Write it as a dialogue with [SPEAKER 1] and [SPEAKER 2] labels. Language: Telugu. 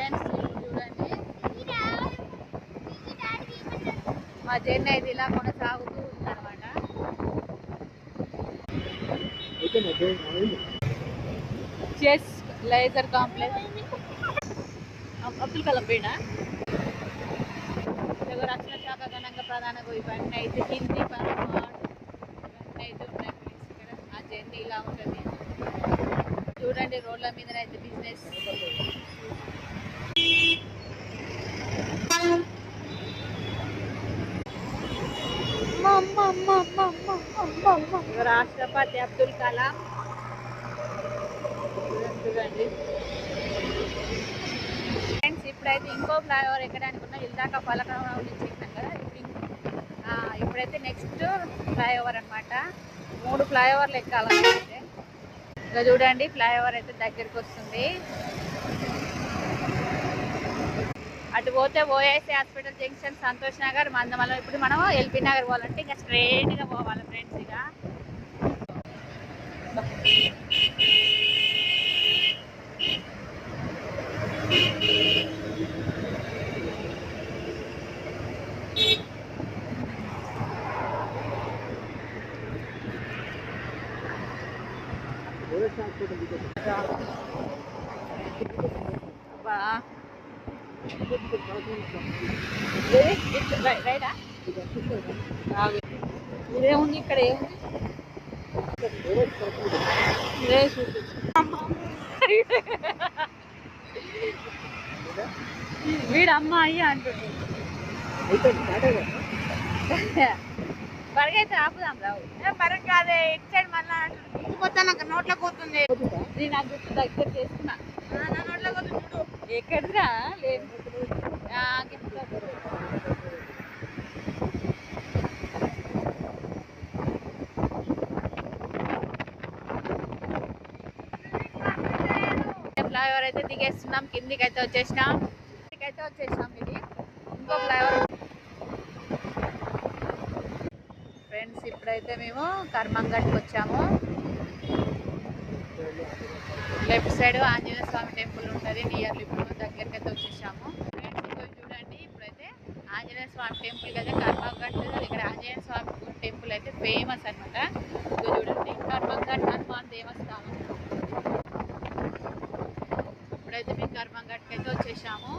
[SPEAKER 1] ఫ్రెండ్స్ చూడండి మా జర్నీ అయితే ఇలా కొనసాగుతూ ఉందన్నమాట. Chess laser complex Abdul Kalam పేట రక్షణ శాఖ ఘనంగా ప్రధానంగా ఇవన్నీ అయితే హిందీ ఇవన్నీ అయితే ఉన్నాయి ఫ్రెండ్స్. ఇక్కడ ఆ జర్నీ ఇలా ఉంటుంది చూడండి. రోడ్ల మీద అయితే బిజినెస్ రాష్ట్రపతి అబ్దుల్ కలాం చూడండి ఫ్రెండ్స్. ఇప్పుడైతే ఇంకో ఫ్లైఓవర్ ఎక్కడానికి ఉన్నా ఇందాక పలకరావు నుంచి ఎక్కినాం కదా. ఇప్పుడైతే నెక్స్ట్ ఫ్లైఓవర్ అనమాట. 3 ఫ్లైఓవర్లు ఎక్కాలన్నైతే. ఇంకా చూడండి ఫ్లైఓవర్ అయితే దగ్గరికి వస్తుంది. అటు పోతే OSI hospital junction, Santosh Nagar, Mandamallam. ఇప్పుడు మనం ఎల్బీ నగర్ పోవాలంటే ఇంకా స్ట్రైట్గా పోవాలి ఫ్రెండ్స్. ఇక రైటా ఇదేముంది ఇక్కడ ఏముంది వీడు అమ్మాయి అంటుంది. బరగైతే ఆపుదాం రావు. బరగ కాదే ఇటు సైడ్ మళ్ళా ఇంటికొస్తా నాకు నోట్లో కూతుంది. నేను నాకు గుర్తు దగ్గర చేసుకున్నా. నా నోట్లో కూతుంది. ఎక్కడిరా లేదు ఫ్లైఓవర్ అయితే దిగేస్తున్నాం. కిందికి అయితే వచ్చేసినాం. ఇది ఇంకో ఫ్లైఓవర్ ఫ్రెండ్స్. ఇప్పుడైతే మేము కర్మంఘట్కి వచ్చాము. లెఫ్ట్ సైడ్ ఆంజనేయ స్వామి టెంపుల్ ఉంటుంది. నియర్లీ ఇప్పుడు దగ్గరికి అయితే వచ్చేసాము ఫ్రెండ్స్. ఇంకో చూడండి ఇప్పుడైతే ఆంజనేయ స్వామి టెంపుల్కి అయితే కర్మంఘట్. ఇక్కడ ఆంజనేయ స్వామి టెంపుల్ అయితే ఫేమస్ అనమాట. ఇంకో చూడండి కర్మంఘట్ హనుమాన్ దేవస్థానం. ఇప్పుడైతే మేము కర్మంఘట్కి అయితే వచ్చేసాము.